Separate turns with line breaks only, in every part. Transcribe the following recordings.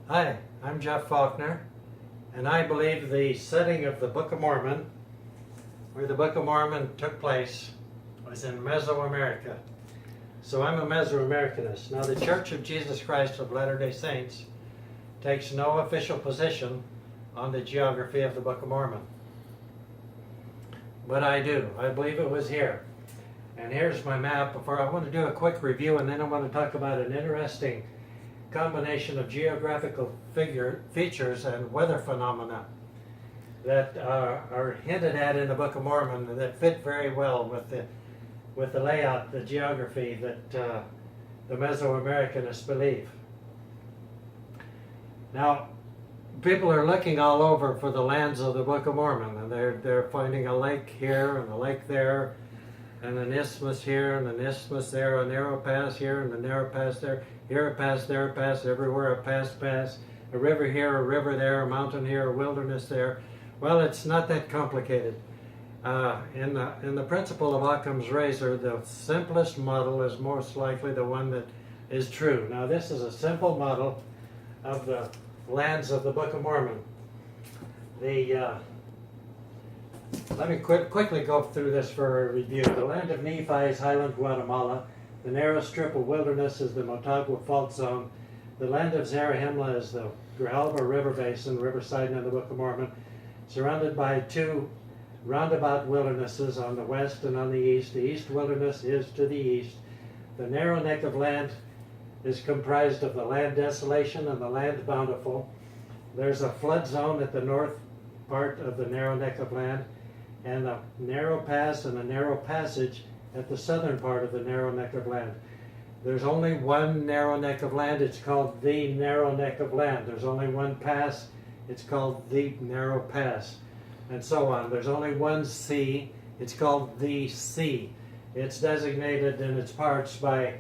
Hi, I'm Jeff Faulkner, and I believe the setting of the Book of Mormon, where the Book of Mormon took place, was in Mesoamerica. So I'm a Mesoamericanist. Now, the Church of Jesus Christ of Latter-day Saints takes no official position on the geography of the Book of Mormon. But I do. I believe it was here. And here's my map. Before I want to do a quick review, and then I want to talk about an interesting combination of geographical features and weather phenomena that are hinted at in the Book of Mormon and that fit very well with the layout, the geography that the Mesoamericanists believe. Now, people are looking all over for the lands of the Book of Mormon, and they're finding a lake here and a lake there, and an isthmus here and an isthmus there, a narrow pass here and a narrow pass there, here a pass, there a pass, everywhere a pass, a river here, a river there, a mountain here, a wilderness there. Well, it's not that complicated. In the principle of Occam's razor, the simplest model is most likely the one that is true. Now, this is a simple model of the lands of the Book of Mormon. Let me quickly go through this for a review. The land of Nephi is highland Guatemala. The narrow strip of wilderness is the Motagua Fault Zone. The land of Zarahemla is the Grijalva River Basin, riverside in the Book of Mormon, surrounded by two roundabout wildernesses on the west and on the east. The east wilderness is to the east. The narrow neck of land is comprised of the land desolation and the land bountiful. There's a flood zone at the north part of the narrow neck of land, and a narrow pass and a narrow passage at the southern part of the narrow neck of land. There's only one narrow neck of land. It's called the narrow neck of land. There's only one pass. It's called the narrow pass, and so on. There's only one sea. It's called the sea. It's designated in its parts by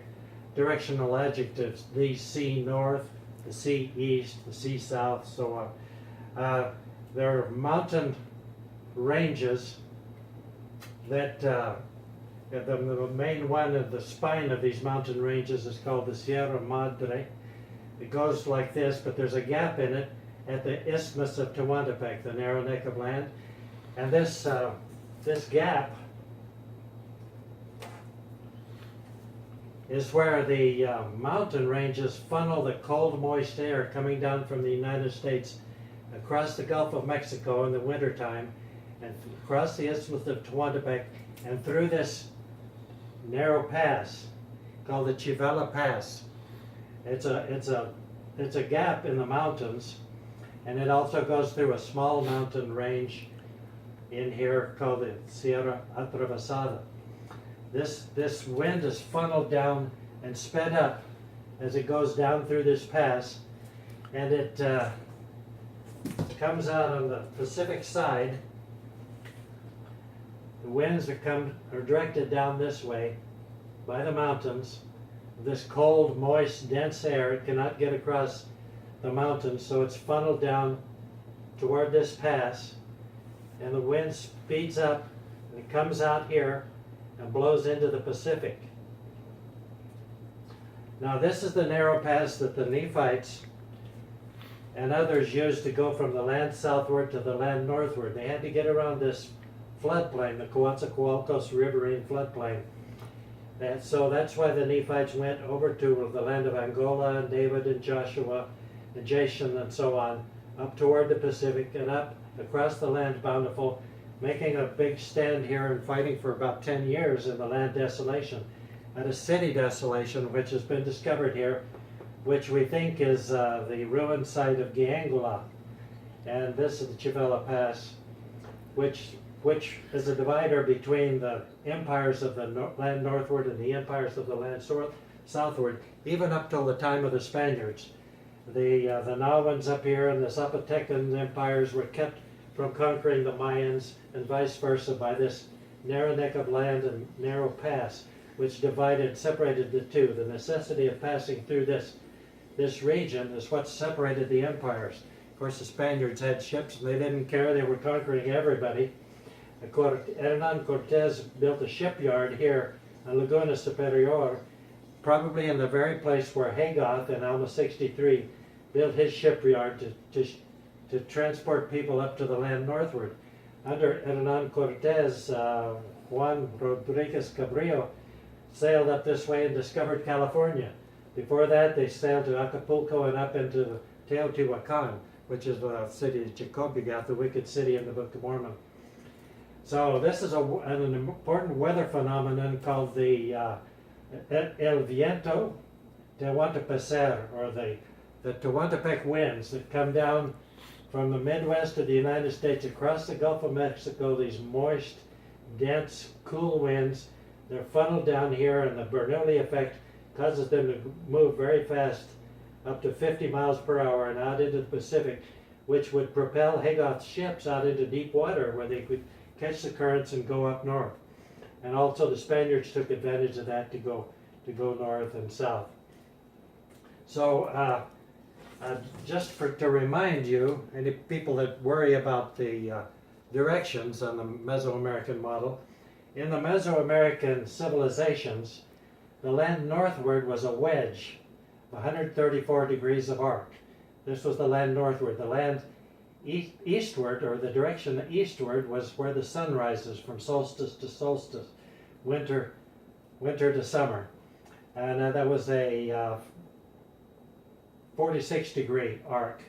directional adjectives: the sea north, the sea east, the sea south, so on. There are mountain ranges that the main one of the spine of these mountain ranges is called the Sierra Madre. It goes like this, but there's a gap in it at the Isthmus of Tehuantepec, the narrow neck of land, and this gap is where the mountain ranges funnel the cold, moist air coming down from the United States across the Gulf of Mexico in the wintertime, and across the Isthmus of Tehuantepec, and through this narrow pass called the Chivela Pass. It's a gap in the mountains, and it also goes through a small mountain range in here called the Sierra Atravesada. This wind is funneled down and sped up as it goes down through this pass, and it comes out on the Pacific side. The winds are directed down this way by the mountains. This cold, moist, dense air, it cannot get across the mountains, so it's funneled down toward this pass, and the wind speeds up, and it comes out here and blows into the Pacific. Now, this is the narrow pass that the Nephites and others used to go from the land southward to the land northward. They had to get around this floodplain, the Coatzacoalcos riverine floodplain. And so that's why the Nephites went over to the land of Angola and David and Joshua and Jason and so on, up toward the Pacific and up across the land bountiful, making a big stand here and fighting for about 10 years in the land desolation. And a city desolation which has been discovered here, which we think is the ruined site of Giangula. And this is the Chabela Pass, which is a divider between the empires of the land northward and the empires of the land southward, even up till the time of the Spaniards. The Nahumans up here and the Zapotecan empires were kept from conquering the Mayans, and vice versa, by this narrow neck of land and narrow pass, which separated the two. The necessity of passing through this region is what separated the empires. Of course, the Spaniards had ships, and they didn't care. They were conquering everybody. Hernan Cortez built a shipyard here on Laguna Superior, probably in the very place where Hagoth in Alma 63 built his shipyard to transport people up to the land northward. Under Hernan Cortez, Juan Rodriguez Cabrillo sailed up this way and discovered California. Before that, they sailed to Acapulco and up into Teotihuacan, which is the city of Chicopigat, the wicked city in the Book of Mormon. So this is an important weather phenomenon called the El Viento Tehuantepec, or the Tehuantepec winds that come down from the Midwest of the United States across the Gulf of Mexico. These moist, dense, cool winds, they're funneled down here, and the Bernoulli effect causes them to move very fast, up to 50 miles per hour, and out into the Pacific, which would propel Haygoth's ships out into deep water where they could catch the currents and go up north. And also the Spaniards took advantage of that to go north and south. So to remind you, any people that worry about the directions on the Mesoamerican model, in the Mesoamerican civilizations, the land northward was a wedge, 134 degrees of arc. This was the land northward. The land eastward, or the direction eastward, was where the sun rises from solstice to solstice, winter to summer. And that was a 46 degree arc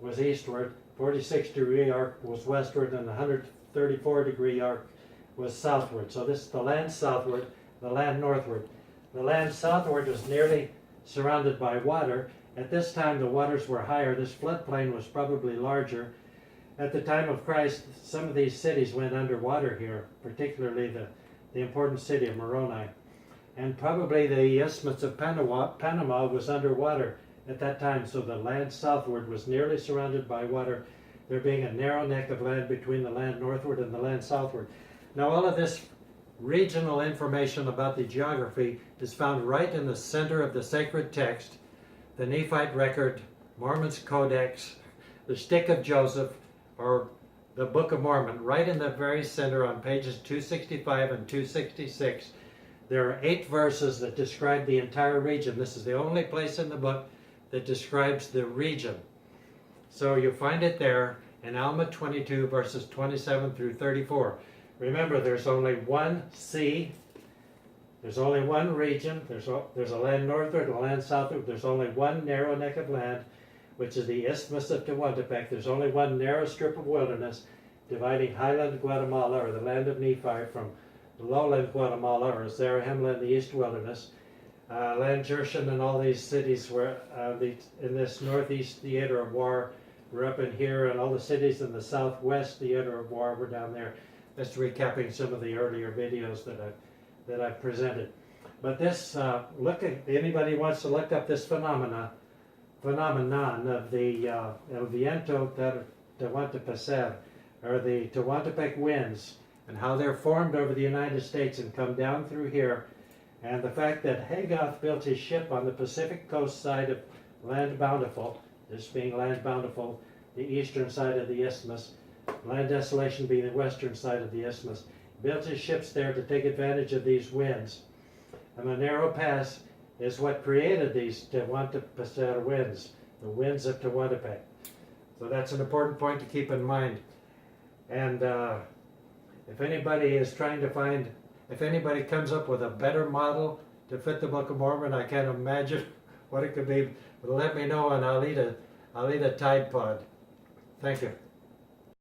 was eastward, 46 degree arc was westward, and 134 degree arc was southward. So this is the land southward, the land northward. The land southward was nearly surrounded by water. At this time the waters were higher. This floodplain was probably larger. At the time of Christ, some of these cities went underwater here, particularly the important city of Moroni. And probably the Isthmus of Panama was underwater at that time, so the land southward was nearly surrounded by water, there being a narrow neck of land between the land northward and the land southward. Now all of this regional information about the geography is found right in the center of the sacred text, the Nephite record, Mormon's Codex, the Stick of Joseph, or the Book of Mormon, right in the very center on pages 265 and 266. There are 8 verses that describe the entire region. This is the only place in the book that describes the region. So you find it there in Alma 22, verses 27 through 34. Remember, there's only one sea, there's only one region, there's a land northward, a land southward, there's only one narrow neck of land, which is the Isthmus of Tehuantepec. There's only one narrow strip of wilderness dividing highland Guatemala, or the land of Nephi, from lowland Guatemala, or Zarahemla in the east wilderness. Land Jershon and all these cities were in this northeast theater of war were up in here, and all the cities in the southwest theater of war were down there. That's recapping some of the earlier videos that I've presented. But this, anybody wants to look up this phenomenon of the El Viento Tehuantepec, or the Tehuantepec winds, and how they're formed over the United States and come down through here, and the fact that Haygoth built his ship on the Pacific coast side of Land Bountiful, this being Land Bountiful, the eastern side of the isthmus, Land Desolation being the western side of the isthmus, built his ships there to take advantage of these winds. And the narrow pass is what created these Tehuantepec winds, the winds of Tehuantepec. So that's an important point to keep in mind. And if anybody is trying to find, if anybody comes up with a better model to fit the Book of Mormon, I can't imagine what it could be. But let me know, and I'll eat a Tide Pod. Thank you.